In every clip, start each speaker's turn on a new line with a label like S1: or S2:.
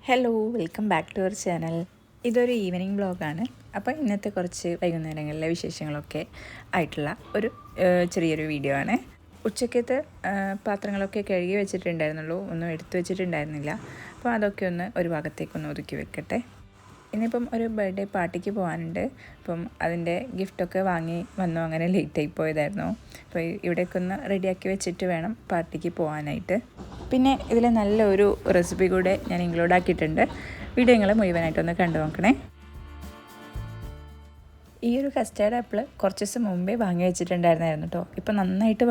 S1: Hello, welcome back to our channel. ഇതൊരു evening വ്ളോഗാണ്. അപ്പോൾ ഇന്നത്തെ കുറച്ച് വൈകുന്നേരങ്ങളിലെ വിശേഷങ്ങളൊക്കെ ആയിട്ടുള്ള ഒരു ചെറിയൊരു വീഡിയോ ആണ്. ഉച്ചക്കത്തെ പാത്രങ്ങളൊക്കെ കഴുകി വെച്ചിട്ടുണ്ടായിരുന്നുള്ളൂ, ഒന്നും എടുത്തു വെച്ചിട്ടുണ്ടായിരുന്നില്ല. അപ്പോൾ അതൊക്കെ ഒന്ന് ഒരു ഭാഗത്തേക്കൊന്ന് ഒതുക്കി വെക്കട്ടെ. ഇനിയിപ്പം ഒരു ബർത്ത്ഡേ പാർട്ടിക്ക് പോകാനുണ്ട്. അപ്പം അതിൻ്റെ ഗിഫ്റ്റൊക്കെ വാങ്ങി വന്നു, അങ്ങനെ ലേറ്റായി പോയതായിരുന്നു. അപ്പോൾ ഇവിടേക്ക് ഒന്ന് റെഡിയാക്കി വെച്ചിട്ട് വേണം പാർട്ടിക്ക് പോകാനായിട്ട്. പിന്നെ ഇതിൽ നല്ലൊരു റെസിപ്പി കൂടെ ഞാൻ ഇൻക്ലൂഡ് ആക്കിയിട്ടുണ്ട്. വീഡിയോ നിങ്ങൾ മുഴുവനായിട്ടൊന്ന് കണ്ടു നോക്കണേ. ഈ ഒരു കസ്റ്റാർഡ് ആപ്പിൾ കുറച്ച് ദിവസം മുമ്പേ വാങ്ങി വെച്ചിട്ടുണ്ടായിരുന്നായിരുന്നു കേട്ടോ. ഇപ്പം നന്നായിട്ട്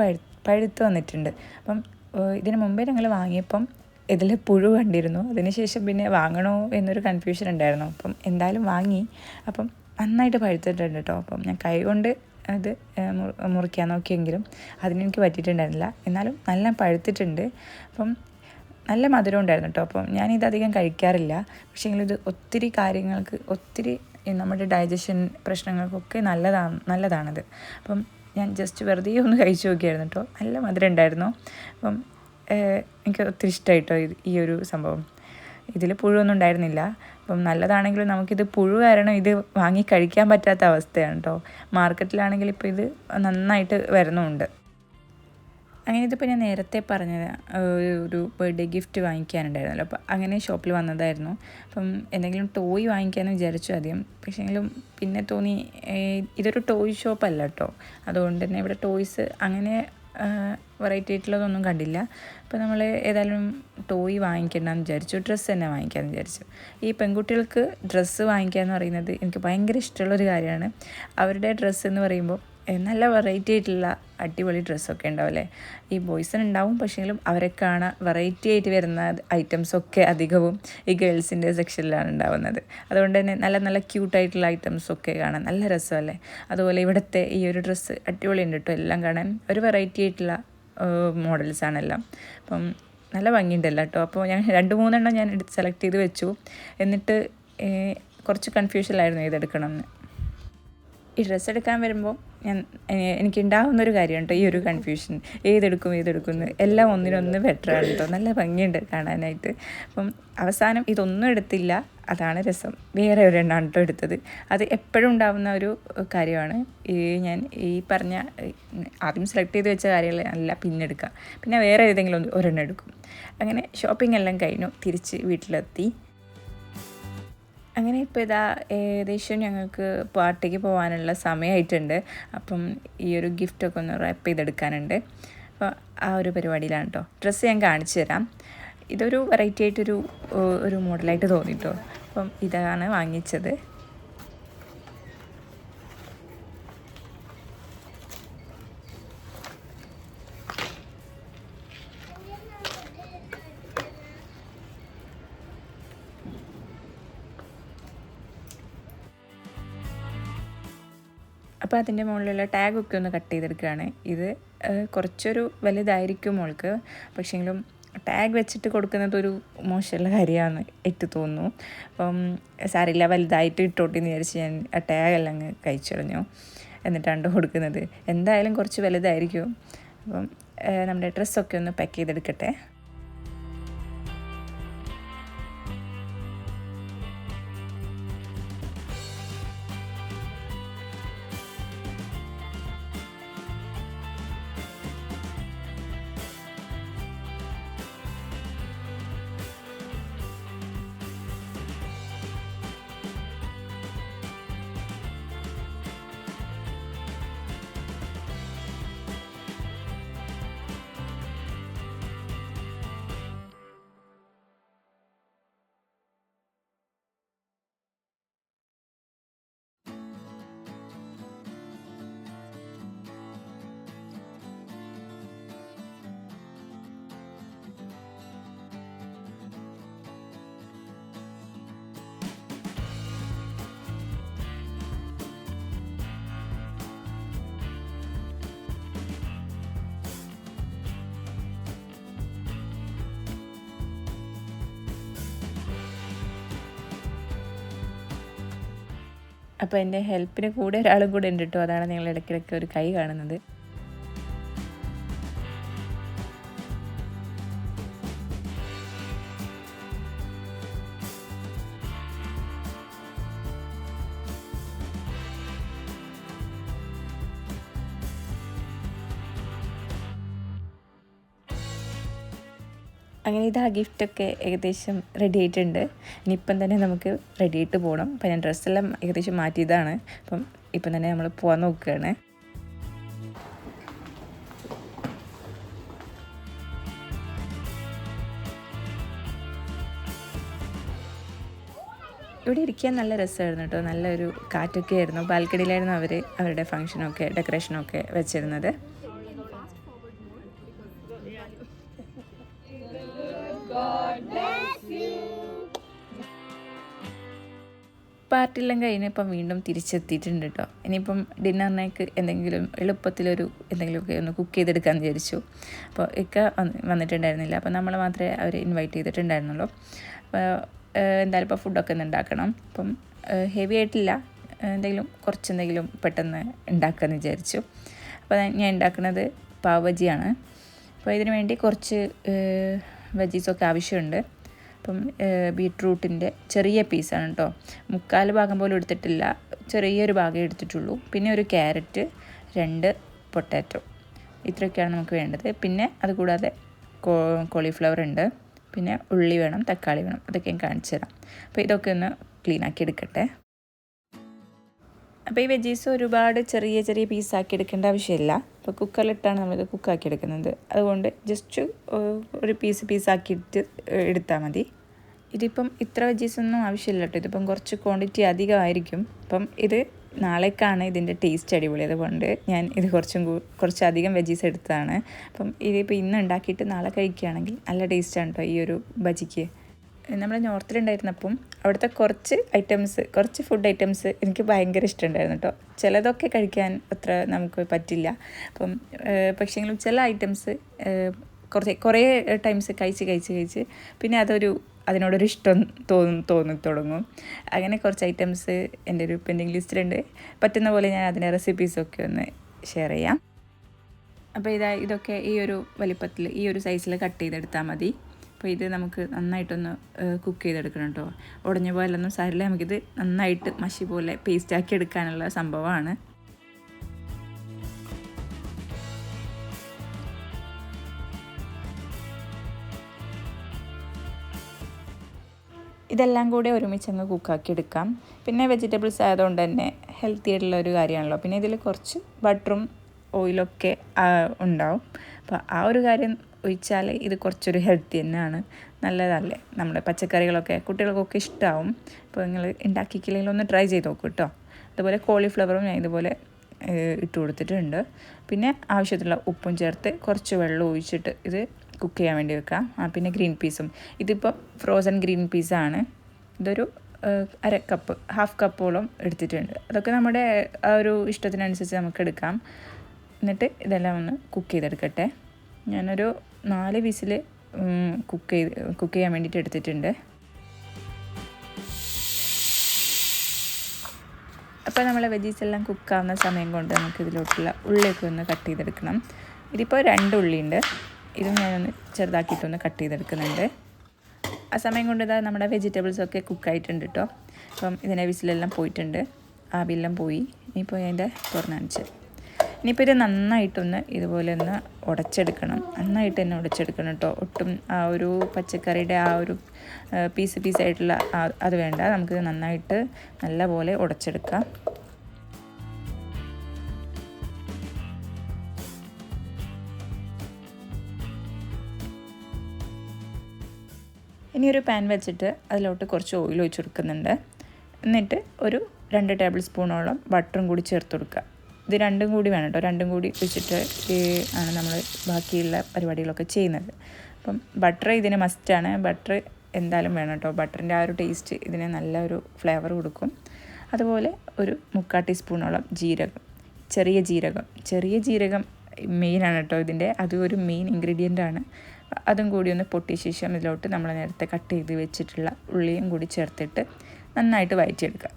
S1: പഴുത്ത് വന്നിട്ടുണ്ട്. അപ്പം ഇതിന് മുമ്പേ ഞങ്ങൾ വാങ്ങിയപ്പം ഇതിൽ പുഴു കണ്ടിരുന്നു. അതിനുശേഷം പിന്നെ വാങ്ങണോ എന്നൊരു കൺഫ്യൂഷൻ ഉണ്ടായിരുന്നു. അപ്പം എന്തായാലും വാങ്ങി. അപ്പം നന്നായിട്ട് പഴുത്തിട്ടുണ്ട് കേട്ടോ. അപ്പം ഞാൻ കൈ കൊണ്ട് അത് മുറിക്കാൻ നോക്കിയെങ്കിലും അതിനെനിക്ക് പറ്റിയിട്ടുണ്ടായിരുന്നില്ല. എന്നാലും നല്ല പഴുത്തിട്ടുണ്ട്. അപ്പം നല്ല മധുരം ഉണ്ടായിരുന്നു കേട്ടോ. അപ്പം ഞാനിതധികം കഴിക്കാറില്ല. പക്ഷേങ്കിലും ഇത് ഒത്തിരി കാര്യങ്ങൾക്ക്, ഒത്തിരി നമ്മുടെ ഡൈജഷൻ പ്രശ്നങ്ങൾക്കൊക്കെ നല്ലതാണത്. അപ്പം ഞാൻ ജസ്റ്റ് വെറുതെ ഒന്ന് കഴിച്ചു നോക്കിയായിരുന്നു കേട്ടോ. നല്ല മധുരം ഉണ്ടായിരുന്നു. അപ്പം എനിക്ക് ഒത്തിരി ഇഷ്ടമായിട്ടോ ഈ ഒരു സംഭവം. ഇതിൽ പുഴുവൊന്നും ഉണ്ടായിരുന്നില്ല. അപ്പം നല്ലതാണെങ്കിലും നമുക്കിത് പുഴു കാരണം ഇത് വാങ്ങി കഴിക്കാൻ പറ്റാത്ത അവസ്ഥയാണ് കേട്ടോ. മാർക്കറ്റിലാണെങ്കിൽ ഇപ്പോൾ ഇത് നന്നായിട്ട് വരുന്നുമുണ്ട്. അങ്ങനെ ഇതിപ്പോൾ ഞാൻ നേരത്തെ പറഞ്ഞത് ഒരു ബർത്ത്ഡേ ഗിഫ്റ്റ് വാങ്ങിക്കാനുണ്ടായിരുന്നല്ലോ. അപ്പോൾ അങ്ങനെ ഷോപ്പിൽ വന്നതായിരുന്നു. അപ്പം എന്തെങ്കിലും ടോയ് വാങ്ങിക്കാമെന്ന് വിചാരിച്ചു ആദ്യം. പക്ഷേങ്കിലും പിന്നെ തോന്നി ഇതൊരു ടോയ് ഷോപ്പല്ല കേട്ടോ. അതുകൊണ്ട് തന്നെ ഇവിടെ ടോയ്സ് അങ്ങനെ വെറൈറ്റി ആയിട്ടുള്ളതൊന്നും കണ്ടില്ല. അപ്പോൾ നമ്മൾ ഏതായാലും ടോയ് വാങ്ങിക്കണ്ടെന്ന് വിചാരിച്ചു. ഡ്രസ്സ് തന്നെ വാങ്ങിക്കാമെന്ന് വിചാരിച്ചു. ഈ പെൺകുട്ടികൾക്ക് ഡ്രസ്സ് വാങ്ങിക്കുക എന്ന് പറയുന്നത് എനിക്ക് ഭയങ്കര ഇഷ്ടമുള്ളൊരു കാര്യമാണ്. അവരുടെ ഡ്രസ്സ് എന്ന് പറയുമ്പോൾ നല്ല വെറൈറ്റി ആയിട്ടുള്ള അടിപൊളി ഡ്രസ്സൊക്കെ ഉണ്ടാവില്ലേ. ഈ ബോയ്സിനുണ്ടാവും, പക്ഷേങ്കിലും അവരെ കാണാൻ വെറൈറ്റി ആയിട്ട് വരുന്ന ഐറ്റംസൊക്കെ അധികവും ഈ ഗേൾസിൻ്റെ സെക്ഷനിലാണ് ഉണ്ടാവുന്നത്. അതുകൊണ്ട് തന്നെ നല്ല നല്ല ക്യൂട്ടായിട്ടുള്ള ഐറ്റംസൊക്കെ കാണാൻ നല്ല രസമല്ലേ. അതുപോലെ ഇവിടുത്തെ ഈ ഒരു ഡ്രസ്സ് അടിപൊളിയുണ്ട് കേട്ടോ. എല്ലാം കാണാൻ ഒരു വെറൈറ്റി ആയിട്ടുള്ള മോഡൽസാണെല്ലാം. അപ്പം നല്ല ഭംഗിയുണ്ടല്ലോ കേട്ടോ. അപ്പോൾ ഞാൻ 2-3 ഞാൻ സെലക്ട് ചെയ്ത് വെച്ചു. എന്നിട്ട് കുറച്ച് കൺഫ്യൂഷനിലായിരുന്നു ഏതെടുക്കണമെന്ന്. ഈ ഡ്രസ്സ് എടുക്കാൻ വരുമ്പോൾ എനിക്കുണ്ടാവുന്നൊരു കാര്യമാണ് കേട്ടോ ഈ ഒരു കൺഫ്യൂഷൻ. ഏതെടുക്കുന്നു എല്ലാം ഒന്നിനൊന്ന് ബെറ്ററാണ് കേട്ടോ. നല്ല ഭംഗിയുണ്ട് കാണാനായിട്ട്. അപ്പം അവസാനം ഇതൊന്നും എടുത്തില്ല. അതാണ് രസം. വേറെ ഒരെണ്ണമാണ് കേട്ടോ എടുത്തത്. അത് എപ്പോഴും ഉണ്ടാവുന്ന ഒരു കാര്യമാണ്. ഞാൻ ഈ പറഞ്ഞ ആദ്യം സെലക്ട് ചെയ്ത് വെച്ച കാര്യങ്ങൾ അല്ല പിന്നെ എടുക്കുക. പിന്നെ വേറെ ഏതെങ്കിലും ഒരെണ്ണം എടുക്കും. അങ്ങനെ ഷോപ്പിംഗ് എല്ലാം കഴിഞ്ഞു, തിരിച്ച് വീട്ടിലെത്തി. അങ്ങനെ ഇപ്പോൾ ഇതാ ഏകദേശം ഞങ്ങൾക്ക് പാർട്ടിക്ക് പോകാനുള്ള സമയമായിട്ടുണ്ട്. അപ്പം ഈ ഒരു ഗിഫ്റ്റൊക്കെ ഒന്ന് റാപ്പ് ചെയ്തെടുക്കാനുണ്ട്. അപ്പോൾ ആ ഒരു പരിപാടിയിലാണ് കേട്ടോ. ഡ്രസ്സ് ഞാൻ കാണിച്ചു തരാം. ഇതൊരു വെറൈറ്റി ആയിട്ടൊരു മോഡലായിട്ട് തോന്നിട്ടോ. അപ്പം ഇതാണ് വാങ്ങിച്ചത്. അപ്പോൾ അതിൻ്റെ മുകളിലുള്ള ടാഗൊക്കെ ഒന്ന് കട്ട് ചെയ്തെടുക്കുകയാണ്. ഇത് കുറച്ചൊരു വലുതായിരിക്കും മോൾക്ക്. പക്ഷേങ്കിലും ടാഗ് വെച്ചിട്ട് കൊടുക്കുന്നത് ഒരു മോശമുള്ള കാര്യമാണ് എനിക്ക് തോന്നുന്നു. അപ്പം സാരില്ല, വലുതായിട്ട് ഇട്ടോട്ടെന്ന് വിചാരിച്ച് ഞാൻ ആ ടാഗെല്ലാം അങ്ങ് കഴിച്ചു കളഞ്ഞു. എന്നിട്ടാണ് കൊടുക്കുന്നത്. എന്തായാലും കുറച്ച് വലുതായിരിക്കും. അപ്പം നമ്മുടെ ഡ്രസ്സൊക്കെ ഒന്ന് പാക്ക് ചെയ്തെടുക്കട്ടെ. അപ്പോൾ എൻ്റെ ഹെൽപ്പിന് കൂടെ ഒരാളും കൂടെ ഉണ്ട് കേട്ടോ. അതാണ് നിങ്ങൾ ഇടയ്ക്കിടയ്ക്ക് ഒരു കൈ കാണുന്നത്. അങ്ങനെ ഇതാ ഗിഫ്റ്റൊക്കെ ഏകദേശം റെഡി ആയിട്ടുണ്ട്. ഇനിയിപ്പം തന്നെ നമുക്ക് റെഡി ആയിട്ട് പോകണം. അപ്പം ഞാൻ ഡ്രസ്സെല്ലാം ഏകദേശം മാറ്റിയതാണ്. അപ്പം ഇപ്പം തന്നെ നമ്മൾ പോകാൻ നോക്കുകയാണ്. ഇവിടെ ഇരിക്കാൻ നല്ല രസമായിരുന്നു കേട്ടോ. നല്ലൊരു കാറ്റൊക്കെ ആയിരുന്നു. ബാൽക്കണിയിലായിരുന്നു അവർ അവരുടെ ഫങ്ഷനൊക്കെ ഡെക്കറേഷനൊക്കെ വെച്ചിരുന്നത്. പാർട്ടിയെല്ലാം കഴിഞ്ഞ് ഇപ്പം വീണ്ടും തിരിച്ചെത്തിയിട്ടുണ്ട് കേട്ടോ. ഇനിയിപ്പം ഡിന്നറിനേക്ക് എന്തെങ്കിലും എളുപ്പത്തിലൊരു എന്തെങ്കിലുമൊക്കെ ഒന്ന് കുക്ക് ചെയ്തെടുക്കാമെന്ന് വിചാരിച്ചു. അപ്പോൾ വന്നിട്ടുണ്ടായിരുന്നില്ല. അപ്പോൾ നമ്മൾ മാത്രമേ അവർ ഇൻവൈറ്റ് ചെയ്തിട്ടുണ്ടായിരുന്നുള്ളൂ. അപ്പോൾ എന്തായാലും ഇപ്പോൾ ഫുഡൊക്കെ ഒന്ന് ഉണ്ടാക്കണം. അപ്പം ഹെവി ആയിട്ടില്ല, കുറച്ചെന്തെങ്കിലും പെട്ടെന്ന് ഉണ്ടാക്കാമെന്ന് വിചാരിച്ചു. അപ്പോൾ ഞാൻ ഉണ്ടാക്കുന്നത് പാവ് ബജിയാണ്. അപ്പോൾ ഇതിന് വേണ്ടി കുറച്ച് വെജീസൊക്കെ ആവശ്യമുണ്ട്. അപ്പം ബീട്രൂട്ടിൻ്റെ ചെറിയ പീസാണ് കേട്ടോ. 3/4 ഭാഗം പോലും എടുത്തിട്ടില്ല, ചെറിയൊരു ഭാഗമേ എടുത്തിട്ടുള്ളൂ. പിന്നെ ഒരു ക്യാരറ്റ്, 2 പൊട്ടാറ്റോ, ഇത്രയൊക്കെയാണ് നമുക്ക് വേണ്ടത്. പിന്നെ അതുകൂടാതെ കോളിഫ്ലവർ ഉണ്ട്, പിന്നെ ഉള്ളി വേണം, തക്കാളി വേണം. അതൊക്കെ ഞാൻ കാണിച്ചു തരാം. അപ്പോൾ ഇതൊക്കെ ഒന്ന് ക്ലീനാക്കി എടുക്കട്ടെ. അപ്പോൾ ഈ വെജീസ് ഒരുപാട് ചെറിയ ചെറിയ പീസാക്കി എടുക്കേണ്ട ആവശ്യമില്ല. അപ്പോൾ കുക്കറിലിട്ടാണ് നമ്മളിത് കുക്കാക്കി എടുക്കുന്നത്. അതുകൊണ്ട് ജസ്റ്റ് ഒരു പീസാക്കിയിട്ട് എടുത്താൽ മതി. ഇതിപ്പം ഇത്ര വെജീസൊന്നും ആവശ്യമില്ല കേട്ടോ. ഇതിപ്പം കുറച്ച് ക്വാണ്ടിറ്റി അധികമായിരിക്കും. അപ്പം ഇത് നാളേക്കാണ് ഇതിൻ്റെ ടേസ്റ്റ് അടിപൊളി. അതുകൊണ്ട് ഞാൻ ഇത് കുറച്ചധികം വെജീസ് എടുത്തതാണ്. അപ്പം ഇതിപ്പോൾ ഇന്ന് ഉണ്ടാക്കിയിട്ട് നാളെ കഴിക്കുകയാണെങ്കിൽ നല്ല ടേസ്റ്റാണ് കേട്ടോ ഈ ഒരു ബജിക്ക്. നമ്മുടെ നോർത്തിലുണ്ടായിരുന്നപ്പം അവിടുത്തെ കുറച്ച് ഫുഡ് ഐറ്റംസ് എനിക്ക് ഭയങ്കര ഇഷ്ടമുണ്ടായിരുന്നു കേട്ടോ. ചിലതൊക്കെ കഴിക്കാൻ അത്ര നമുക്ക് പറ്റില്ല. അപ്പം പക്ഷേങ്കിലും ചില ഐറ്റംസ് കുറേ ടൈംസ് കഴിച്ച് പിന്നെ അതിനോടൊരു ഇഷ്ടം തോന്നി തുടങ്ങും. അങ്ങനെ കുറച്ച് ഐറ്റംസ് എൻ്റെ ഒരു പെൻഡിങ് ലിസ്റ്റിലുണ്ട്. പറ്റുന്ന പോലെ ഞാൻ അതിൻ്റെ റെസിപ്പീസൊക്കെ ഒന്ന് ഷെയർ ചെയ്യാം. അപ്പോൾ ഇതൊക്കെ ഈ ഒരു വലിപ്പത്തിൽ ഈ ഒരു സൈസിൽ കട്ട് ചെയ്തെടുത്താൽ മതി. അപ്പോൾ ഇത് നമുക്ക് നന്നായിട്ടൊന്ന് കുക്ക് ചെയ്തെടുക്കണം കേട്ടോ. ഉടഞ്ഞ പോലൊന്നും സാരില്ല, നമുക്കിത് നന്നായിട്ട് മഷി പോലെ പേസ്റ്റാക്കി എടുക്കാനുള്ള സംഭവമാണ്. ഇതെല്ലാം കൂടി ഒരുമിച്ചങ്ങ് കുക്കാക്കി എടുക്കാം. പിന്നെ വെജിറ്റബിൾസ് ആയതുകൊണ്ട് തന്നെ ഹെൽത്തി ആയിട്ടുള്ള ഒരു കാര്യമാണല്ലോ. പിന്നെ ഇതിൽ കുറച്ച് ബട്ടറും ഓയിലൊക്കെ ഉണ്ടാവും. അപ്പോൾ ആ ഒരു കാര്യം ഒഴിച്ചാൽ ഇത് കുറച്ചൊരു ഹെൽത്തി തന്നെയാണ്, നല്ലതല്ലേ. നമ്മുടെ പച്ചക്കറികളൊക്കെ കുട്ടികൾക്കൊക്കെ ഇഷ്ടമാവും. അപ്പോൾ നിങ്ങൾ ഉണ്ടാക്കിയില്ലെങ്കിൽ ഒന്ന് ട്രൈ ചെയ്ത് നോക്കൂ കേട്ടോ. അതുപോലെ കോളിഫ്ലവറും ഞാൻ ഇതുപോലെ ഇട്ട് കൊടുത്തിട്ടുണ്ട്. പിന്നെ ആവശ്യത്തിലുള്ള ഉപ്പും ചേർത്ത് കുറച്ച് വെള്ളം ഒഴിച്ചിട്ട് ഇത് കുക്ക് ചെയ്യാൻ വേണ്ടി വെക്കാം. പിന്നെ ഗ്രീൻ പീസും, ഇതിപ്പോൾ ഫ്രോസൺ ഗ്രീൻ പീസാണ്. ഇതൊരു ഹാഫ് കപ്പോളം എടുത്തിട്ടുണ്ട്. അതൊക്കെ നമ്മുടെ ആ ഒരു ഇഷ്ടത്തിനനുസരിച്ച് നമുക്ക് എടുക്കാം. എന്നിട്ട് ഇതെല്ലാം ഒന്ന് കുക്ക് ചെയ്തെടുക്കട്ടെ. ഞാനൊരു 4 വിസിൽ കുക്ക് ചെയ്യാൻ വേണ്ടിയിട്ട് എടുത്തിട്ടുണ്ട്. അപ്പോൾ നമ്മളെ വെജീസ് എല്ലാം കുക്കാവുന്ന സമയം കൊണ്ട് നമുക്ക് ഇതിലോട്ടുള്ള ഉള്ളിയൊക്കെ ഒന്ന് കട്ട് ചെയ്തെടുക്കണം. ഇതിപ്പോൾ 2 ഉള്ളിയുണ്ട്. ഇതും ഞാനൊന്ന് ചെറുതാക്കിയിട്ടൊന്ന് കട്ട് ചെയ്തെടുക്കുന്നുണ്ട്. ആ സമയം കൊണ്ട് നമ്മുടെ വെജിറ്റബിൾസൊക്കെ കുക്കായിട്ടുണ്ട് കേട്ടോ. അപ്പം ഇതിൻ്റെ വിസിലെല്ലാം പോയിട്ടുണ്ട്, ആവിയെല്ലാം പോയി. ഇനിയിപ്പോൾ അതിൻ്റെ തുറന്നടിച്ച് ഇനിയിപ്പോൾ ഇത് നന്നായിട്ടൊന്ന് ഇതുപോലെ ഒന്ന് ഉടച്ചെടുക്കണം. നന്നായിട്ട് തന്നെ ഉടച്ചെടുക്കണം കേട്ടോ. ഒട്ടും ആ ഒരു പച്ചക്കറിയുടെ ആ ഒരു പീസായിട്ടുള്ള അത് വേണ്ട. നമുക്കിത് നന്നായിട്ട് നല്ല പോലെ ഉടച്ചെടുക്കാം. ഇനി ഒരു പാൻ വെച്ചിട്ട് അതിലോട്ട് കുറച്ച് ഓയിൽ ഒഴിച്ച് കൊടുക്കുന്നുണ്ട്. എന്നിട്ട് ഒരു 2 ടേബിൾ സ്പൂണോളം ബട്ടറും കൂടി ചേർത്ത് കൊടുക്കുക. ഇത് രണ്ടും കൂടി വേണം കേട്ടോ. രണ്ടും കൂടി വെച്ചിട്ട് ആണ് നമ്മൾ ബാക്കിയുള്ള പരിപാടികളൊക്കെ ചെയ്യുന്നത്. അപ്പം ബട്ടർ ഇതിന് മസ്റ്റാണ്. ബട്ടർ എന്തായാലും വേണം കേട്ടോ. ബട്ടറിൻ്റെ ആ ഒരു ടേസ്റ്റ് ഇതിന് നല്ല ഒരു ഫ്ലേവർ കൊടുക്കും. അതുപോലെ ഒരു 3/4 ടീസ്പൂണോളം ചെറിയ ജീരകം മെയിനാണ് കേട്ടോ ഇതിൻ്റെ. അത് ഒരു മെയിൻ ഇൻഗ്രീഡിയൻ്റ് ആണ്. അതും കൂടി ഒന്ന് പൊട്ടിയ ശേഷം ഇതിലോട്ട് നമ്മൾ നേരത്തെ കട്ട് ചെയ്ത് വെച്ചിട്ടുള്ള ഉള്ളിയും കൂടി ചേർത്തിട്ട് നന്നായിട്ട് വഴറ്റിയെടുക്കുക.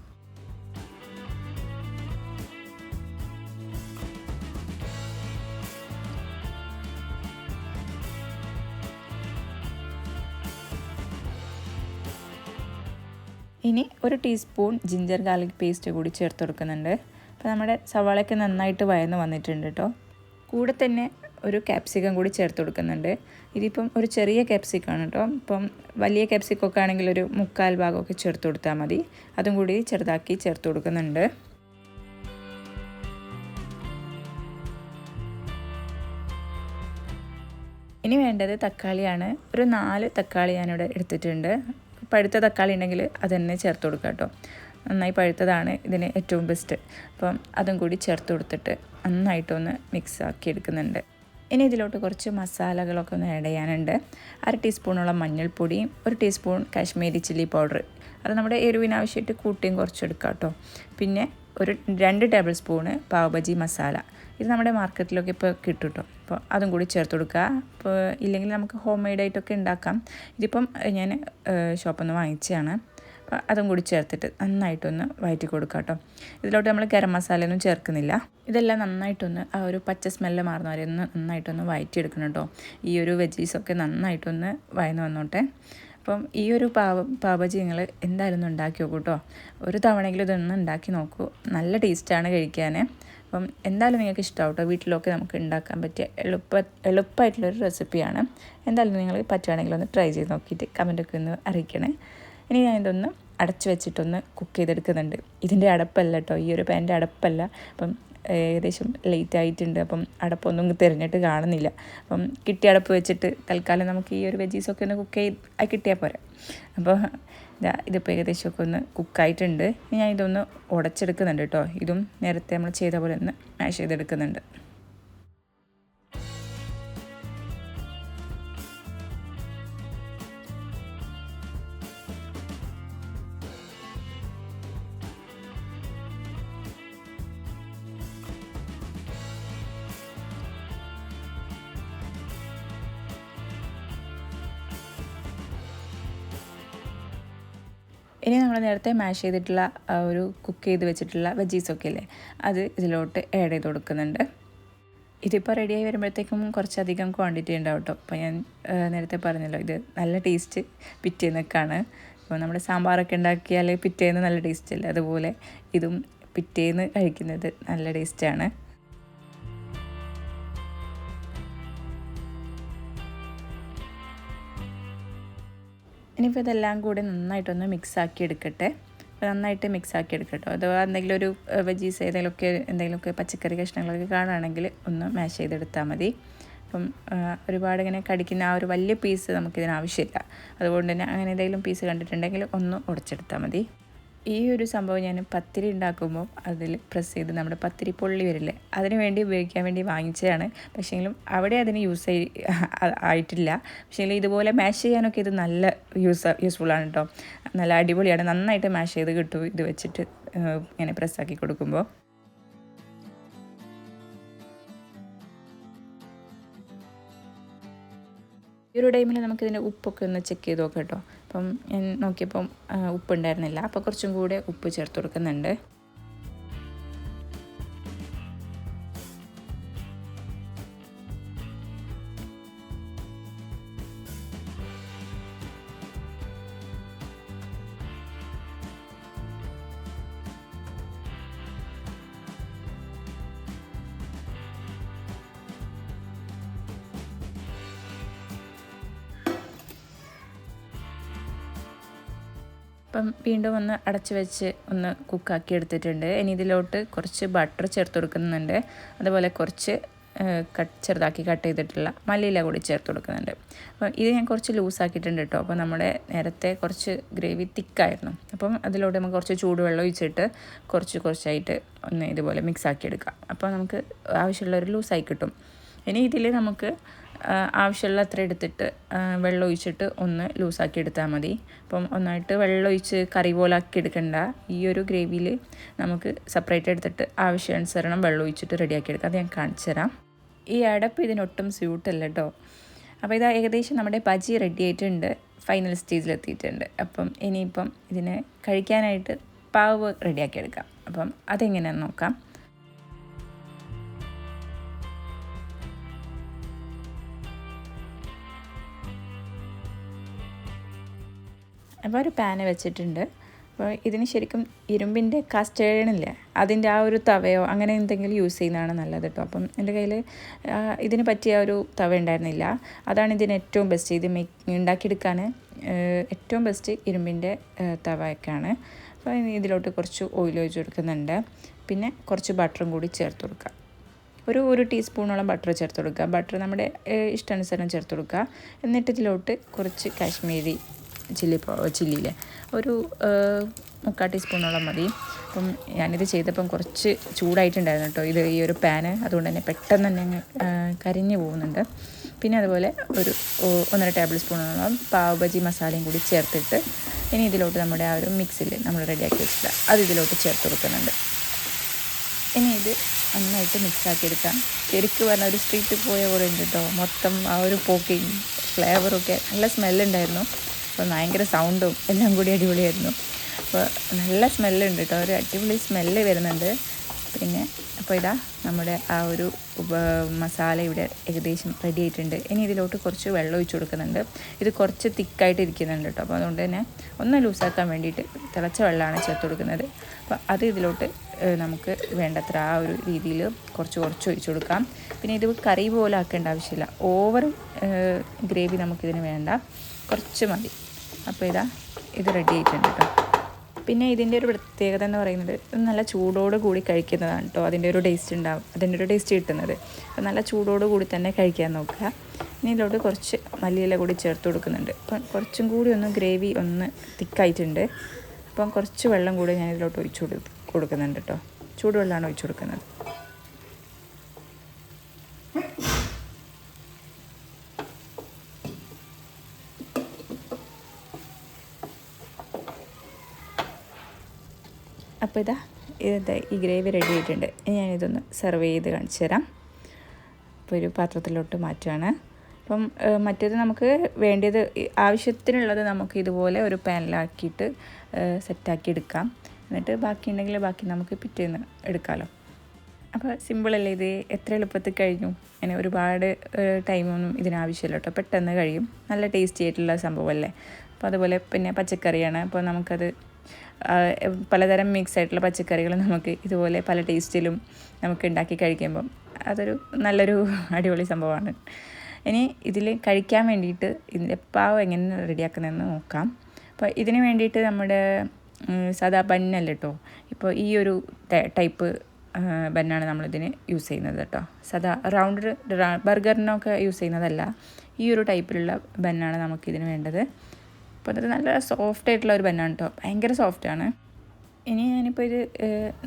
S1: ഇനി ഒരു ടീസ്പൂൺ ജിഞ്ചർ ഗാർലിക് പേസ്റ്റ് കൂടി ചേർത്ത് കൊടുക്കുന്നുണ്ട്. അപ്പോൾ നമ്മുടെ സവാളയൊക്കെ നന്നായിട്ട് വഴന്ന് വന്നിട്ടുണ്ട് കേട്ടോ. കൂടെ തന്നെ ഒരു ക്യാപ്സിക്കം കൂടി ചേർത്ത് കൊടുക്കുന്നുണ്ട്. ഇതിപ്പം ഒരു ചെറിയ ക്യാപ്സിക്കമാണ് കേട്ടോ. ഇപ്പം വലിയ ക്യാപ്സിക്കൊക്കെ ആണെങ്കിൽ ഒരു 3/4 ഭാഗമൊക്കെ ചേർത്ത് കൊടുത്താൽ മതി. അതും കൂടി ചെറുതാക്കി ചേർത്ത് കൊടുക്കുന്നുണ്ട്. ഇനി വേണ്ടത് തക്കാളിയാണ്. ഒരു 4 തക്കാളി ഞാനിവിടെ എടുത്തിട്ടുണ്ട്. പഴുത്ത തക്കാളി ഉണ്ടെങ്കിൽ അത് തന്നെ ചേർത്ത് കൊടുക്കുക കേട്ടോ. നന്നായി പഴുത്തതാണ് ഇതിന് ഏറ്റവും ബെസ്റ്റ്. അപ്പം അതും കൂടി ചേർത്ത് കൊടുത്തിട്ട് നന്നായിട്ടൊന്ന് മിക്സ് ആക്കി എടുക്കുന്നുണ്ട്. ഇനി ഇതിലോട്ട് കുറച്ച് മസാലകളൊക്കെ ഒന്ന് ആഡ് ചെയ്യാനുണ്ട്. 1/2 ടീസ്പൂണോളം മഞ്ഞൾപ്പൊടിയും 1 ടീസ്പൂൺ കാശ്മീരി ചില്ലി പൗഡർ. അത് നമ്മുടെ എരിവിനാവശ്യമായിട്ട് കൂട്ടിയും കുറച്ചെടുക്കാം കേട്ടോ. പിന്നെ ഒരു 2 ടേബിൾ സ്പൂണ് പാവ് ബജി മസാല. ഇത് നമ്മുടെ മാർക്കറ്റിലൊക്കെ ഇപ്പോൾ കിട്ടും കേട്ടോ. അപ്പോൾ അതും കൂടി ചേർത്ത് കൊടുക്കുക. അപ്പോൾ ഇല്ലെങ്കിൽ നമുക്ക് ഹോം മെയ്ഡായിട്ടൊക്കെ ഉണ്ടാക്കാം. ഇതിപ്പം ഞാൻ ഷോപ്പിൽ നിന്ന് വാങ്ങിച്ചതാണ്. അപ്പോൾ അതും കൂടി ചേർത്തിട്ട് നന്നായിട്ടൊന്ന് വഴറ്റി കൊടുക്കുക കേട്ടോ. ഇതിലോട്ട് നമ്മൾ ഗരം മസാലയൊന്നും ചേർക്കുന്നില്ല. ഇതെല്ലാം നന്നായിട്ടൊന്ന് ആ ഒരു പച്ച സ്മെല്ല് മാറുന്ന വരെ ഒന്ന് നന്നായിട്ടൊന്ന് വഴറ്റിയെടുക്കണം കേട്ടോ. ഈ ഒരു വെജീസൊക്കെ നന്നായിട്ടൊന്ന് വഴന്ന് വന്നോട്ടെ. അപ്പം ഈ ഒരു പാവജി നിങ്ങൾ എന്തായാലും ഒന്ന് ഉണ്ടാക്കി നോക്കൂ കേട്ടോ. ഒരു തവണയെങ്കിലും ഇതൊന്ന് ഉണ്ടാക്കി നോക്കൂ. നല്ല ടേസ്റ്റാണ് കഴിക്കാൻ. അപ്പം എന്തായാലും നിങ്ങൾക്ക് ഇഷ്ടമാവും കേട്ടോ. വീട്ടിലൊക്കെ നമുക്ക് ഉണ്ടാക്കാൻ പറ്റിയ എളുപ്പമായിട്ടുള്ളൊരു റെസിപ്പിയാണ്. എന്തായാലും നിങ്ങൾ പറ്റുകയാണെങ്കിൽ ഒന്ന് ട്രൈ ചെയ്ത് നോക്കിയിട്ട് കമൻറ്റൊക്കെ ഒന്ന് അറിയിക്കണേ. ഇനി ഞാൻ ഇതൊന്ന് അടച്ചു വെച്ചിട്ടൊന്ന് കുക്ക് ചെയ്തെടുക്കുന്നുണ്ട്. ഇതിൻ്റെ അടപ്പല്ല കേട്ടോ, ഈ ഒരു പാൻ്റെ അടപ്പല്ല. അപ്പം ഏകദേശം ലേറ്റ് ആയിട്ടുണ്ട്. അപ്പം അടപ്പൊന്നും തിരഞ്ഞിട്ട് കാണുന്നില്ല. അപ്പം കിട്ടിയ അടപ്പ് വെച്ചിട്ട് തൽക്കാലം നമുക്ക് ഈ ഒരു വെജീസൊക്കെ ഒന്ന് കുക്ക് ചെയ്ത് കിട്ടിയാൽ പോരെ. അപ്പോൾ ഇതിപ്പോൾ ഏകദേശമൊക്കെ ഒന്ന് കുക്കായിട്ടുണ്ട്. ഞാൻ ഇതൊന്ന് ഉടച്ചെടുക്കുന്നുണ്ട് കേട്ടോ. ഇതും നേരത്തെ നമ്മൾ ചെയ്ത പോലെ ഒന്ന് മാഷ് ചെയ്തെടുക്കുന്നുണ്ട്. ഇനി നമ്മൾ നേരത്തെ മാഷ് ചെയ്തിട്ടുള്ള ഒരു കുക്ക് ചെയ്ത് വെച്ചിട്ടുള്ള വെജീസൊക്കെ ഇല്ലേ, അത് ഇതിലോട്ട് ആഡ് ചെയ്ത് കൊടുക്കുന്നുണ്ട്. ഇതിപ്പോൾ റെഡിയായി വരുമ്പോഴത്തേക്കും കുറച്ചധികം ക്വാണ്ടിറ്റി ഉണ്ടാവും കേട്ടോ. അപ്പോൾ ഞാൻ നേരത്തെ പറഞ്ഞല്ലോ, ഇത് നല്ല ടേസ്റ്റ് പിറ്റേന്നൊക്കെയാണ്. ഇപ്പോൾ നമ്മുടെ സാമ്പാറൊക്കെ ഉണ്ടാക്കിയാൽ പിറ്റേന്ന് നല്ല ടേസ്റ്റ് അല്ലേ, അതുപോലെ ഇതും പിറ്റേന്ന് കഴിക്കുന്നത് നല്ല ടേസ്റ്റാണ്. ഇനിയിപ്പോൾ ഇതെല്ലാം കൂടി നന്നായിട്ടൊന്ന് മിക്സാക്കി എടുക്കട്ടെ. നന്നായിട്ട് മിക്സാക്കി എടുക്കട്ടോ. അഥവാ എന്തെങ്കിലും ഒരു വെജീസ് എന്തെങ്കിലുമൊക്കെ പച്ചക്കറി കഷ്ണങ്ങളൊക്കെ കാണുകയാണെങ്കിൽ ഒന്ന് മാഷ് ചെയ്തെടുത്താൽ മതി. അപ്പം ഒരുപാട് ഇങ്ങനെ കടിക്കുന്ന ആ ഒരു വലിയ പീസ് നമുക്കിതിനാവശ്യമില്ല. അതുകൊണ്ട് തന്നെ അങ്ങനെ എന്തെങ്കിലും പീസ് കണ്ടിട്ടുണ്ടെങ്കിൽ ഒന്ന് ഉടച്ചെടുത്താൽ മതി. ഈ ഒരു സംഭവം ഞാൻ പത്തിരി ഉണ്ടാക്കുമ്പോൾ അതിൽ പ്രസ് ചെയ്ത് നമ്മുടെ പത്തിരി പൊള്ളി വരില്ലേ, അതിന് വേണ്ടി ഉപയോഗിക്കാൻ വേണ്ടി വാങ്ങിച്ചതാണ്. പക്ഷേങ്കിലും അവിടെ അതിന് ആയിട്ടില്ല. പക്ഷേങ്കിൽ ഇതുപോലെ മാഷ് ചെയ്യാനൊക്കെ ഇത് നല്ല യൂസ്ഫുള്ളാണ് കേട്ടോ. നല്ല അടിപൊളിയാണ്. നന്നായിട്ട് മാഷ് ചെയ്ത് കിട്ടും ഇത് വെച്ചിട്ട് ഇങ്ങനെ പ്രസ്സാക്കി കൊടുക്കുമ്പോൾ. ഈ ഒരു ടൈമിൽ നമുക്കിതിൻ്റെ ഉപ്പൊക്കെ ഒന്ന് ചെക്ക് ചെയ്ത് നോക്കാം കേട്ടോ. അപ്പം ഞാൻ നോക്കിയപ്പം ഉപ്പുണ്ടായിരുന്നില്ല. അപ്പോൾ കുറച്ചും കൂടെ ഉപ്പ് ചേർത്ത് കൊടുക്കുന്നുണ്ട്. അപ്പം വീണ്ടും ഒന്ന് അടച്ച് വെച്ച് ഒന്ന് കുക്കാക്കി എടുത്തിട്ടുണ്ട്. ഇനി ഇതിലോട്ട് കുറച്ച് ബട്ടർ ചേർത്ത് കൊടുക്കുന്നുണ്ട്. അതുപോലെ കുറച്ച് ചെറുതാക്കി കട്ട് ചെയ്തിട്ടുള്ള മല്ലിയില കൂടി ചേർത്ത് കൊടുക്കുന്നുണ്ട്. അപ്പോൾ ഇത് ഞാൻ കുറച്ച് ലൂസാക്കിയിട്ടുണ്ട് കേട്ടോ. അപ്പോൾ നമ്മുടെ നേരത്തെ കുറച്ച് ഗ്രേവി തിക്കായിരുന്നു. അപ്പം അതിലോട്ട് നമുക്ക് കുറച്ച് ചൂടുവെള്ളം ഒഴിച്ചിട്ട് കുറച്ചായിട്ട് ഒന്ന് ഇതുപോലെ മിക്സാക്കി എടുക്കാം. അപ്പോൾ നമുക്ക് ആവശ്യമുള്ളൊരു ലൂസായി കിട്ടും. ഇനി ഇതിൽ നമുക്ക് ആവശ്യമുള്ള അത്ര എടുത്തിട്ട് വെള്ളം ഒഴിച്ചിട്ട് ഒന്ന് ലൂസാക്കി എടുത്താൽ മതി. അപ്പം ഒന്നായിട്ട് വെള്ളം ഒഴിച്ച് കറി പോലെ ആക്കി എടുക്കണ്ട. ഈ ഒരു ഗ്രേവിയിൽ നമുക്ക് സെപ്പറേറ്റ് എടുത്തിട്ട് ആവശ്യാനുസരണം വെള്ളം ഒഴിച്ചിട്ട് റെഡിയാക്കി എടുക്കാം. അത് ഞാൻ കാണിച്ചു തരാം. ഈ അടപ്പ് ഇതിനൊട്ടും സ്യൂട്ടല്ല കേട്ടോ. അപ്പോൾ ഇത് ഏകദേശം നമ്മുടെ ബജി റെഡി ആയിട്ടുണ്ട്, ഫൈനൽ സ്റ്റേജിലെത്തിയിട്ടുണ്ട്. അപ്പം ഇനിയിപ്പം ഇതിന് കഴിക്കാനായിട്ട് പാവ് റെഡിയാക്കി എടുക്കാം. അപ്പം അതെങ്ങനെയാണെന്ന് നോക്കാം. അപ്പോൾ ഒരു പാന് വെച്ചിട്ടുണ്ട്. അപ്പോൾ ഇതിന് ശരിക്കും ഇരുമ്പിൻ്റെ കാസ്റ്റ് അയണില്ലേ അതിൻ്റെ ആ ഒരു തവയോ അങ്ങനെ എന്തെങ്കിലും യൂസ് ചെയ്യുന്നതാണ് നല്ലത് കേട്ടോ. അപ്പം എൻ്റെ കയ്യിൽ ഇതിന് പറ്റിയ ഒരു തവ ഉണ്ടായിരുന്നില്ല. അതാണ് ഇതിന് ഏറ്റവും ബെസ്റ്റ്. ഇത് ഉണ്ടാക്കിയെടുക്കാൻ ഏറ്റവും ബെസ്റ്റ് ഇരുമ്പിൻ്റെ തവയൊക്കെയാണ്. അപ്പോൾ ഇതിലോട്ട് കുറച്ച് ഓയിൽ ഒഴിച്ച് കൊടുക്കുന്നുണ്ട്. പിന്നെ കുറച്ച് ബട്ടറും കൂടി ചേർത്ത് കൊടുക്കുക. ഒരു ടീസ്പൂണോളം ബട്ടർ ചേർത്ത് കൊടുക്കുക. ബട്ടർ നമ്മുടെ ഇഷ്ടാനുസരണം ചേർത്ത് കൊടുക്കുക. എന്നിട്ട് ഇതിലോട്ട് കുറച്ച് കാശ്മീരി ചില്ലിയില്ലേ ഒരു 3/4 ടീസ്പൂണോളം മതി. അപ്പം ഞാനിത് ചെയ്തപ്പം കുറച്ച് ചൂടായിട്ടുണ്ടായിരുന്നു കേട്ടോ ഈ ഒരു പാന്. അതുകൊണ്ട് തന്നെ പെട്ടെന്ന് തന്നെ കരിഞ്ഞു പോകുന്നുണ്ട്. പിന്നെ അതുപോലെ ഒരു 1.5 ടേബിൾ സ്പൂണോളം പാവ് ബജി മസാലയും കൂടി ചേർത്തിട്ട് ഇനി ഇതിലോട്ട് നമ്മുടെ ആ ഒരു മിക്സിൽ നമ്മൾ റെഡിയാക്കി വെച്ചിട്ട് അത് ഇതിലോട്ട് ചേർത്ത് കൊടുക്കുന്നുണ്ട്. ഇനി ഇത് നന്നായിട്ട് മിക്സാക്കി എടുക്കാം. ശരിക്കും പറഞ്ഞാൽ ഒരു സ്ട്രീറ്റിൽ പോയ പോലെ ഉണ്ട് കേട്ടോ. മൊത്തം ആ ഒരു പോക്കിങ് ഫ്ലേവറൊക്കെ നല്ല സ്മെല്ലുണ്ടായിരുന്നു. അപ്പോൾ ഭയങ്കര സൗണ്ടും എല്ലാം കൂടി അടിപൊളിയായിരുന്നു. അപ്പോൾ നല്ല സ്മെല്ലുണ്ട് കേട്ടോ, ഒരു അടിപൊളി സ്മെല്ല് വരുന്നുണ്ട്. പിന്നെ അപ്പോൾ ഇതാ നമ്മുടെ ആ ഒരു മസാല ഇവിടെ ഏകദേശം റെഡി ആയിട്ടുണ്ട്. ഇനി ഇതിലോട്ട് കുറച്ച് വെള്ളം ഒഴിച്ച് കൊടുക്കുന്നുണ്ട്. ഇത് കുറച്ച് തിക്കായിട്ട് ഇരിക്കുന്നുണ്ട് കേട്ടോ. അപ്പോൾ അതുകൊണ്ട് തന്നെ ഒന്ന് ലൂസാക്കാൻ വേണ്ടിയിട്ട് തിളച്ച വെള്ളമാണ് ചേർത്ത് കൊടുക്കുന്നത്. അപ്പോൾ അത് ഇതിലോട്ട് നമുക്ക് വേണ്ടത്ര ആ ഒരു രീതിയിൽ കുറച്ച് ഒഴിച്ച് കൊടുക്കാം. പിന്നെ ഇത് കറി പോലെ ആക്കേണ്ട ആവശ്യമില്ല. ഓവർ ഗ്രേവി നമുക്കിതിന് വേണ്ട, കുറച്ച് മതി. അപ്പോൾ ഇത് റെഡി ആയിട്ടുണ്ട് കേട്ടോ. പിന്നെ ഇതിൻ്റെ ഒരു പ്രത്യേകത എന്ന് പറയുന്നത് നല്ല ചൂടോട് കൂടി കഴിക്കുന്നതാണ് കേട്ടോ. അതിൻ്റെ ഒരു ടേസ്റ്റ് കിട്ടുന്നത്. അപ്പോൾ നല്ല ചൂടോട് കൂടി തന്നെ കഴിക്കാൻ നോക്കുക. ഇനി ഇതിലോട്ട് കുറച്ച് മല്ലിയില കൂടി ചേർത്ത് കൊടുക്കുന്നുണ്ട്. അപ്പം കുറച്ചും കൂടി ഒന്ന് ഗ്രേവി ഒന്ന് തിക്കായിട്ടുണ്ട്. അപ്പം കുറച്ച് വെള്ളം കൂടി ഞാൻ ഇതിലോട്ട് ഒഴിച്ച് കൊടുക്കുന്നുണ്ട് കേട്ടോ. ചൂടുവെള്ളമാണ് ഒഴിച്ച് കൊടുക്കുന്നത്. അപ്പോൾ ഈ ഗ്രേവി റെഡി ആയിട്ടുണ്ട്. ഞാനിതൊന്ന് സെർവ് ചെയ്ത് കാണിച്ചു തരാം. അപ്പോൾ ഒരു പാത്രത്തിലോട്ട് മാറ്റുകയാണ്. അപ്പം മറ്റേത് നമുക്ക് വേണ്ടത് ആവശ്യത്തിനുള്ളത് നമുക്ക് ഇതുപോലെ ഒരു പാനിലാക്കിയിട്ട് സെറ്റാക്കി എടുക്കാം. എന്നിട്ട് ബാക്കി നമുക്ക് പിറ്റേന്ന് എടുക്കാമല്ലോ. അപ്പോൾ സിമ്പിളല്ലേ ഇത്, എത്ര എളുപ്പത്തിൽ കഴിഞ്ഞു. അങ്ങനെ ഒരുപാട് ടൈമൊന്നും ഇതിനാവശ്യമില്ല കേട്ടോ, പെട്ടെന്ന് കഴിയും. നല്ല ടേസ്റ്റി ആയിട്ടുള്ള സംഭവമല്ലേ. അപ്പോൾ അതുപോലെ പിന്നെ പച്ചക്കറിയാണ്. അപ്പോൾ നമുക്കത് പലതരം മിക്സ് ആയിട്ടുള്ള പച്ചക്കറികൾ നമുക്ക് ഇതുപോലെ പല ടേസ്റ്റിലും നമുക്ക് ഉണ്ടാക്കി കഴിക്കുമ്പം അതൊരു നല്ലൊരു അടിപൊളി സംഭവമാണ്. ഇനി ഇതിൽ കഴിക്കാൻ വേണ്ടിയിട്ട് ഇതിൻ്റെ പാവ് എങ്ങനെ റെഡിയാക്കുന്നതെന്ന് നോക്കാം. അപ്പോൾ ഇതിന് വേണ്ടിയിട്ട് നമ്മുടെ സാദാ ബന്നല്ല കേട്ടോ. ഇപ്പോൾ ഈ ഒരു ടൈപ്പ് ബന്നാണ് നമ്മളിതിന് യൂസ് ചെയ്യുന്നത് കേട്ടോ. സാദാ റൗണ്ട് ബർഗറിനൊക്കെ യൂസ് ചെയ്യുന്നതല്ല, ഈ ഒരു ടൈപ്പിലുള്ള ബന്നാണ് നമുക്കിതിന് വേണ്ടത്. അപ്പോൾ അത് നല്ല സോഫ്റ്റ് ആയിട്ടുള്ള ഒരു ബന്നാണ് കേട്ടോ, ഭയങ്കര സോഫ്റ്റാണ്. ഇനി ഞാനിപ്പോൾ ഇത്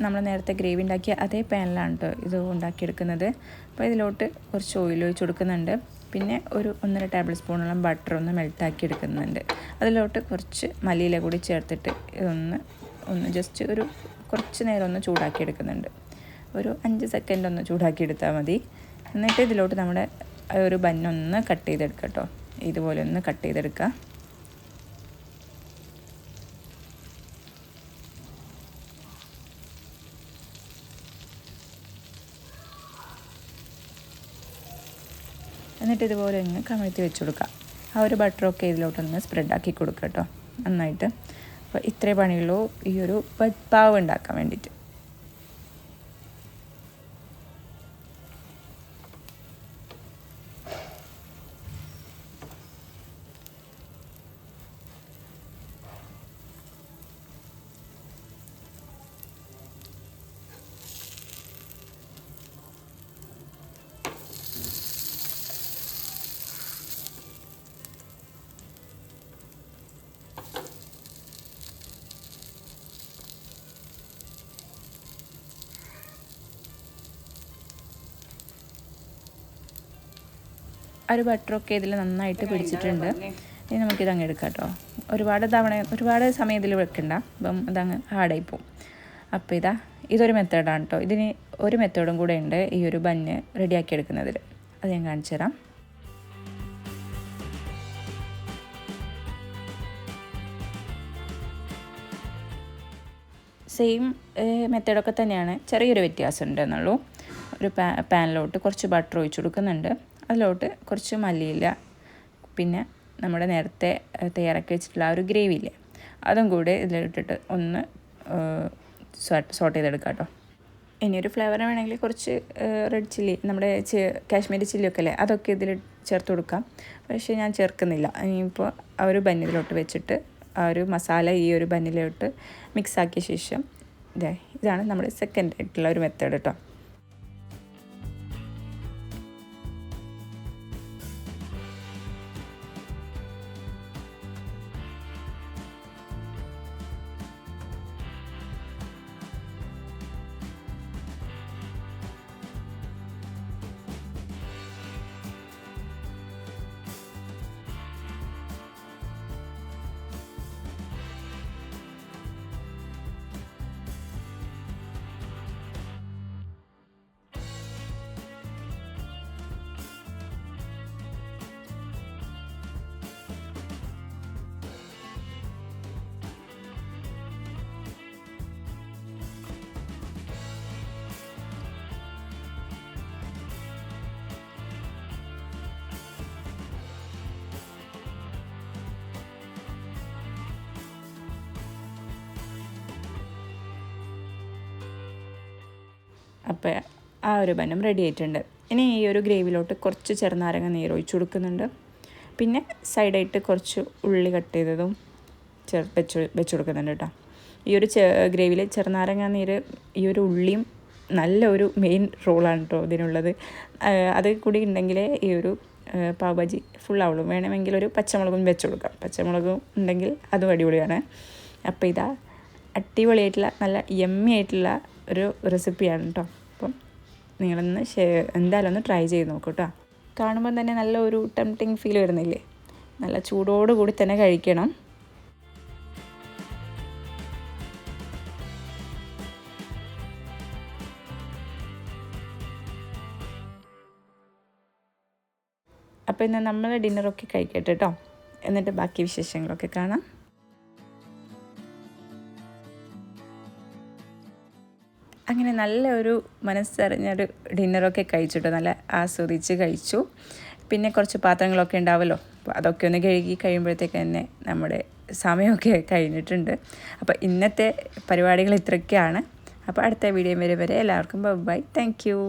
S1: നമ്മൾ നേരത്തെ ഗ്രേവി ഉണ്ടാക്കിയ അതേ പാനിലാണ് കേട്ടോ ഇത് ഉണ്ടാക്കിയെടുക്കുന്നത്. അപ്പോൾ ഇതിലോട്ട് കുറച്ച് ഓയിൽ ഒഴിച്ച് കൊടുക്കുന്നുണ്ട്. പിന്നെ ഒരു 1.5 ടേബിൾ സ്പൂണോളം ബട്ടർ ഒന്ന് മെൽട്ടാക്കി എടുക്കുന്നുണ്ട്. അതിലോട്ട് കുറച്ച് മല്ലിയില കൂടി ചേർത്തിട്ട് ഇതൊന്ന് ജസ്റ്റ് ഒരു കുറച്ച് നേരം ഒന്ന് ചൂടാക്കി എടുക്കുന്നുണ്ട്. ഒരു 5 സെക്കൻഡ് ഒന്ന് ചൂടാക്കി എടുത്താൽ മതി. എന്നിട്ട് ഇതിലോട്ട് നമ്മുടെ ഒരു ബന്നൊന്ന് കട്ട് ചെയ്തെടുക്കുക കേട്ടോ. ഇതുപോലെ ഒന്ന് കട്ട് ചെയ്തെടുക്കുക. എന്നിട്ട് ഇതുപോലെ ഒന്ന് കമഴ്ത്തി വെച്ച് കൊടുക്കുക. ആ ഒരു ബട്ടറൊക്കെ ഇതിലോട്ടൊന്ന് സ്പ്രെഡാക്കി കൊടുക്കുക കേട്ടോ നന്നായിട്ട്. അപ്പോൾ ഇത്രേ പണിയുള്ളൂ ഈ ഒരു പാവ് ഉണ്ടാക്കാൻ വേണ്ടിയിട്ട്. ഒരു ബട്ടറൊക്കെ ഇതിൽ നന്നായിട്ട് പിടിച്ചിട്ടുണ്ട്. ഇനി നമുക്കിത് അങ്ങ് എടുക്കാം കേട്ടോ. ഒരുപാട് സമയം ഇതിൽ വെക്കണ്ട, അപ്പം അതങ്ങ് ഹാർഡായി പോവും. അപ്പോൾ ഇതൊരു മെത്തേഡാണ് കേട്ടോ. ഇതിന് ഒരു മെത്തേഡും കൂടെ ഉണ്ട് ഈ ഒരു ബന്ന് റെഡിയാക്കി എടുക്കുന്നതിൽ. അത് ഞാൻ കാണിച്ചു തരാം. സെയിം മെത്തേഡൊക്കെ തന്നെയാണ്, ചെറിയൊരു വ്യത്യാസം ഉണ്ടെന്നുള്ളൂ. ഒരു പാനിലോട്ട് കുറച്ച് ബട്ടർ ഒഴിച്ച് കൊടുക്കുന്നുണ്ട്. അതിലോട്ട് കുറച്ച് മല്ലിയില, പിന്നെ നമ്മുടെ നേരത്തെ തയ്യാറാക്കി വെച്ചിട്ടുള്ള ആ ഒരു ഗ്രേവിയില്ലേ അതും കൂടെ ഇതിലിട്ടിട്ട് ഒന്ന് സോട്ട് ചെയ്തെടുക്കാം കേട്ടോ. ഇനിയൊരു ഫ്ലേവർ വേണമെങ്കിൽ കുറച്ച് റെഡ് ചില്ലി, നമ്മുടെ കാശ്മീരി ചില്ലിയൊക്കെ അല്ലേ, അതൊക്കെ ഇതിൽ ചേർത്ത് കൊടുക്കാം. പക്ഷേ ഞാൻ ചേർക്കുന്നില്ല. ഇനിയിപ്പോൾ ആ ഒരു ബന്നിലോട്ട് വെച്ചിട്ട് ആ ഒരു മസാല ഈ ഒരു ബന്നിലോട്ട് മിക്സാക്കിയ ശേഷം ഇതാണ് നമ്മുടെ സെക്കൻഡ് ആയിട്ടുള്ള ഒരു മെത്തേഡ് കേട്ടോ. അപ്പോൾ ആ ഒരു ബന്നും റെഡി ആയിട്ടുണ്ട്. ഇനി ഈ ഒരു ഗ്രേവിയിലോട്ട് കുറച്ച് ചെറുനാരങ്ങ നീര് ഒഴിച്ച് കൊടുക്കുന്നുണ്ട്. പിന്നെ സൈഡായിട്ട് കുറച്ച് ഉള്ളി കട്ട് ചെയ്തതും വെച്ച് കൊടുക്കുന്നുണ്ട് കേട്ടോ. ഈ ഒരു ഗ്രേവിയിൽ ചെറുനാരങ്ങ നീര് ഈ ഒരു ഉള്ളിയും നല്ല ഒരു മെയിൻ റോളാണ് കേട്ടോ ഇതിനുള്ളത്. അത് കൂടി ഉണ്ടെങ്കിലേ ഈ ഒരു പാവ് ഭാജി ഫുള്ളാവുള്ളൂ. വേണമെങ്കിൽ ഒരു പച്ചമുളകും വെച്ച് കൊടുക്കാം. പച്ചമുളകും ഉണ്ടെങ്കിൽ അതും അടിപൊളിയാണ്. അപ്പോൾ ഇതാ അടിപൊളിയായിട്ടുള്ള നല്ല യമ്മി ആയിട്ടുള്ള ഒരു റെസിപ്പിയാണ് കേട്ടോ. അപ്പം നിങ്ങളൊന്ന് എന്തായാലും ഒന്ന് ട്രൈ ചെയ്ത് നോക്കൂ കേട്ടോ. കാണുമ്പോൾ തന്നെ നല്ല ഒരു ടെംപ്റ്റിങ് ഫീൽ വരുന്നില്ലേ? നല്ല ചൂടോടുകൂടി തന്നെ കഴിക്കണം. അപ്പോൾ ഇന്ന് നമ്മൾ ഡിന്നറൊക്കെ കഴിക്കട്ടെ കേട്ടോ. എന്നിട്ട് ബാക്കി വിശേഷങ്ങളൊക്കെ കാണാം. അങ്ങനെ നല്ല ഒരു മനസ്സറിഞ്ഞൊരു ഡിന്നറൊക്കെ കഴിച്ചിട്ടോ, നല്ല ആസ്വദിച്ച് കഴിച്ചു. പിന്നെ കുറച്ച് പാത്രങ്ങളൊക്കെ ഉണ്ടാവുമല്ലോ, അപ്പോൾ അതൊക്കെ ഒന്ന് കഴുകി കഴിയുമ്പോഴത്തേക്ക് തന്നെ നമ്മുടെ സമയമൊക്കെ കഴിഞ്ഞിട്ടുണ്ട്. അപ്പോൾ ഇന്നത്തെ പരിപാടികൾ ഇത്രയൊക്കെയാണ്. അപ്പോൾ അടുത്ത വീഡിയോ വരെ എല്ലാവർക്കും ബൈ. Thank you.